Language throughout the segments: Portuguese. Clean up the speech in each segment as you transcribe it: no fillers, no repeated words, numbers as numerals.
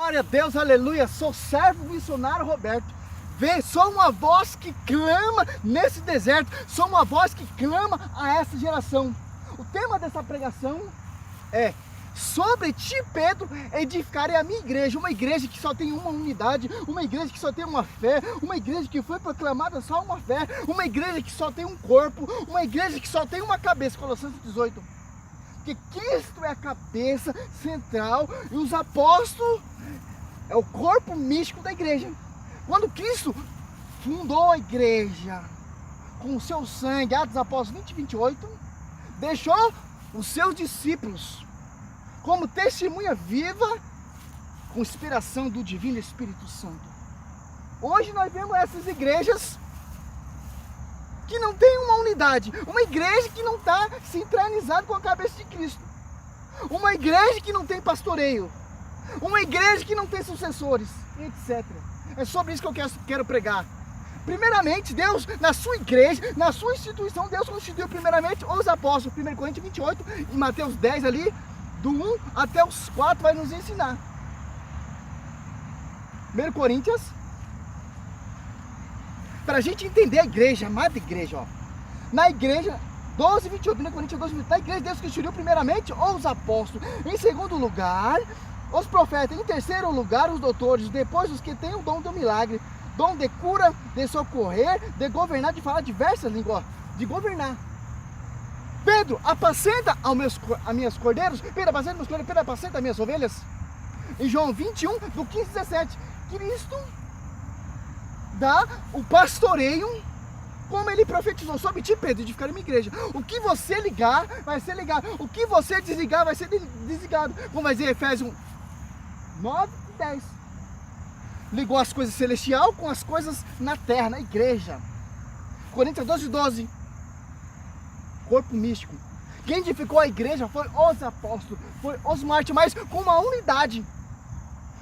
Glória a Deus, aleluia. Sou servo missionário Roberto. Vê, sou uma voz que clama nesse deserto. Sou uma voz que clama a essa geração. O tema dessa pregação é: sobre ti, Pedro, edificarei a minha igreja. Uma igreja que só tem uma unidade, uma igreja que só tem uma fé, uma igreja que foi proclamada só uma fé, uma igreja que só tem um corpo, uma igreja que só tem uma cabeça. Colossenses 18. Porque Cristo é a cabeça central e os apóstolos é o corpo místico da igreja. Quando Cristo fundou a igreja com o seu sangue, Atos dos Apóstolos 20 e 28, deixou os seus discípulos como testemunha viva com inspiração do Divino Espírito Santo. Hoje nós vemos essas igrejas que não tem uma unidade, uma igreja que não está sintonizada com a cabeça de Cristo, uma igreja que não tem pastoreio, uma igreja que não tem sucessores, etc. É sobre isso que eu quero pregar. Primeiramente, Deus, na sua igreja, na sua instituição, Deus constituiu primeiramente os apóstolos. 1 Coríntios 28 e Mateus 10 ali, do 1 até os 4 vai nos ensinar. 1 Coríntios, para a gente entender a igreja, a amada igreja, ó. Na igreja, 12, 28, 1 Coríntios 12, 28, na igreja Deus constituiu primeiramente os apóstolos. Em segundo lugar, os profetas. Em terceiro lugar, os doutores. Depois, os que têm o dom do milagre, dom de cura, de socorrer, de governar, de falar diversas línguas, de governar. Pedro, apacenta a minhas cordeiros. Pedro, apacenta meus cordeiros. Pedro, apacenta as minhas ovelhas. Em João 21, do 15 e 17, Cristo dá o pastoreio, como ele profetizou sobre ti, Pedro, de ficar em minha igreja. O que você ligar, vai ser ligado. O que você desligar, vai ser desligado. Como vai dizer Efésios 9 e 10. Ligou as coisas celestiais com as coisas na terra, na igreja. Coríntios 12, 12. Corpo místico. Quem edificou a igreja foi os apóstolos, foi os mártires, mas com uma unidade.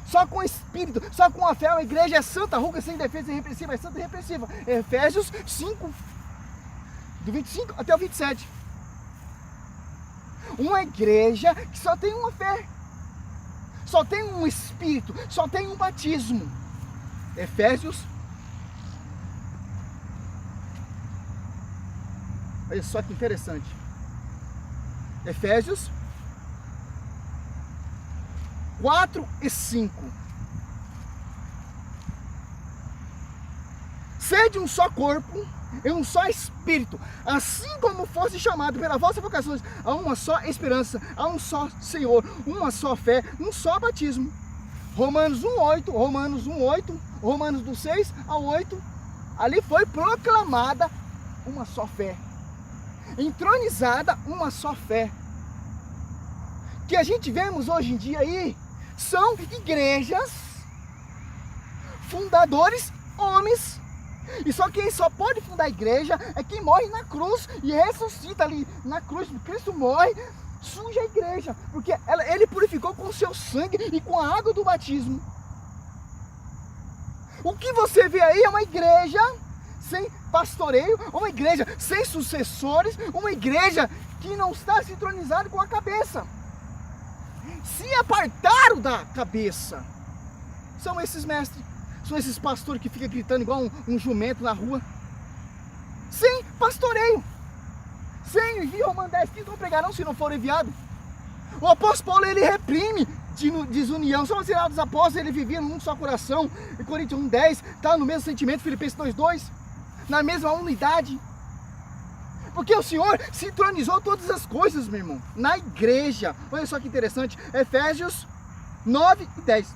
Só com o Espírito, só com a fé, a igreja é santa, ruga, sem defesa, irrepreensível, é santa e irrepreensível. Efésios 5, do 25 até o 27. Uma igreja que só tem uma fé, só tem um Espírito, só tem um batismo. Efésios. Olha só que interessante. Efésios 4 e 5. Sede um só corpo e um só espírito, assim como fosse chamado pela vossa vocação, a uma só esperança, a um só Senhor, uma só fé, um só batismo. Romanos 1:8, Romanos 1:8, Romanos do 6 ao 8, ali foi proclamada uma só fé, entronizada uma só fé. Que a gente vemos hoje em dia aí são igrejas, fundadores, homens. E só quem só pode fundar a igreja é quem morre na cruz e ressuscita ali na cruz. Cristo morre, suja a igreja, porque ele purificou com o seu sangue e com a água do batismo. O que você vê aí é uma igreja sem pastoreio, uma igreja sem sucessores, uma igreja que não está sincronizada com a cabeça. Se apartaram da cabeça. São esses mestres, são esses pastores que ficam gritando igual um jumento na rua, sem pastoreio, sem envio. Romanos 10:15, não pregarão se não forem enviados. O apóstolo Paulo, ele reprime desunião. Só os dos apóstolos, ele vivia num só coração. Em Coríntios 1:10, está no mesmo sentimento. Filipenses 2:2, na mesma unidade. Porque o Senhor sincronizou todas as coisas, meu irmão, na igreja. Olha só que interessante, Efésios 9 e 10.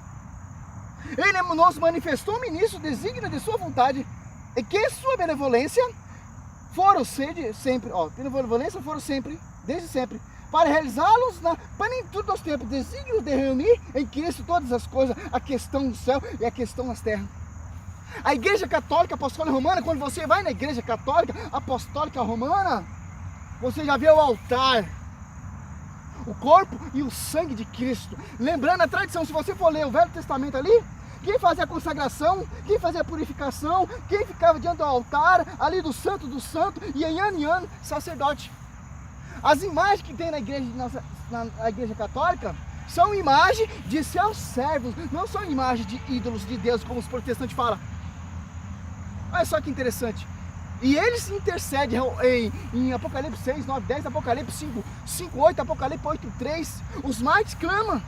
Ele nos manifestou ministro desígnio de sua vontade, e que sua benevolência foram sempre, benevolência foram sempre, desde sempre, para realizá-los na plenitude dos tempos, desígnio de reunir em Cristo todas as coisas, a questão do céu e a questão das terras. A igreja católica apostólica romana, quando você vai na igreja católica apostólica romana, você já vê o altar, o corpo e o sangue de Cristo. Lembrando a tradição, se você for ler o Velho Testamento ali, quem fazia a consagração, quem fazia a purificação, quem ficava diante do altar, ali do santo, e em ano, sacerdote. As imagens que tem na igreja católica são imagem de seus servos, não são imagem de ídolos de Deus, como os protestantes falam. Olha só que interessante. E eles intercedem em Apocalipse 6, 9, 10, Apocalipse 5, 5, 8, Apocalipse 8, 3. Os mártires clamam.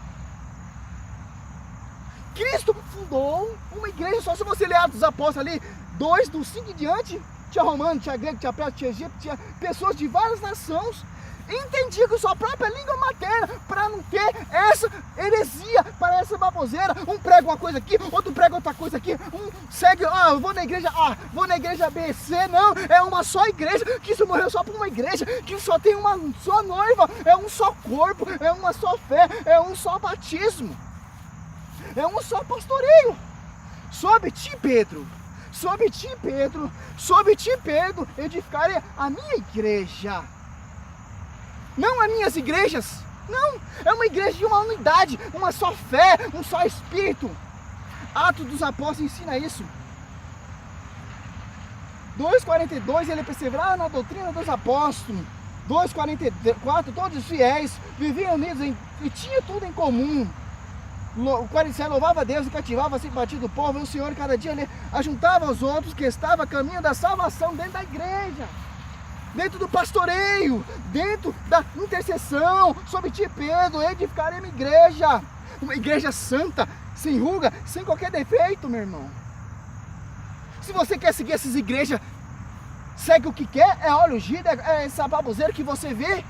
Cristo fundou uma igreja, só se você ler Atos dos Apóstolos ali, 2, do 5 em diante, tinha romano, tinha grego, tinha persa, tinha egípcio, tinha pessoas de várias nações, entendia com sua própria língua materna, para não ter essa heresia, para essa baboseira, um prega uma coisa aqui, outro prega outra coisa aqui, um segue, eu vou na igreja A, vou na igreja B, C, não, é uma só igreja, que isso morreu só por uma igreja, que só tem uma só noiva, é um só corpo, é uma só fé, é um só batismo, é um só pastoreio. Sobre ti, Pedro, sobre ti, Pedro, sobre ti, Pedro, edificarei a minha igreja. Não as minhas igrejas, não, é uma igreja de uma unidade, uma só fé, um só Espírito. Atos dos Apóstolos ensina isso. 2,42, ele perseverava na doutrina dos apóstolos. 2,44, todos os fiéis viviam unidos e tinham tudo em comum. 47, louvava a Deus e cativava a simpatia do povo, e o Senhor cada dia lhe ajuntava aos outros que estavam a caminho da salvação dentro da igreja, dentro do pastoreio, dentro da intercessão. Sobre ti, Pedro, edificarei uma igreja santa, sem ruga, sem qualquer defeito, meu irmão. Se você quer seguir essas igrejas, segue o que quer, é óleo ungido, é essa baboseira que você vê.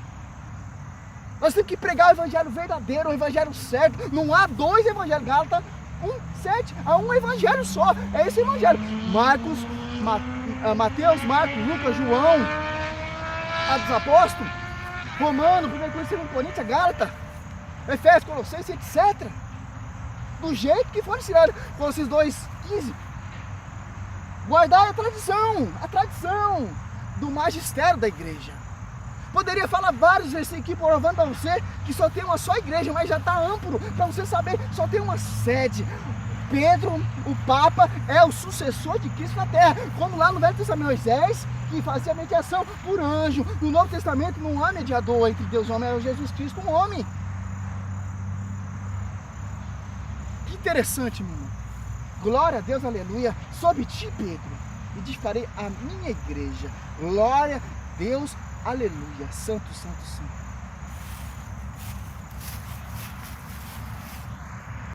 Nós temos que pregar o evangelho verdadeiro, o evangelho certo. Não há dois evangelhos. Gálatas 1:7, há um evangelho só. É esse evangelho. Mateus, Marcos, Lucas, João, Atos dos Apóstolos, Romano, 1 Coríntios, 2 Coríntios, Gálatas, Efésios, Colossenses, etc. Do jeito que for ensinado. Colossenses 2:15. Guardar a tradição do magistério da igreja. Poderia falar vários versículos aqui provando para você que só tem uma só igreja, mas já está amplo para você saber, só tem uma sede. Pedro, o Papa, é o sucessor de Cristo na terra. Como lá no Velho Testamento, Moisés, que fazia mediação por anjo. No Novo Testamento não há mediador entre Deus e o homem, é o Jesus Cristo, um homem. Que interessante, meu irmão. Glória a Deus, aleluia. Sobre ti, Pedro, edificarei a minha igreja. Glória a Deus, aleluia. Santo, santo, santo.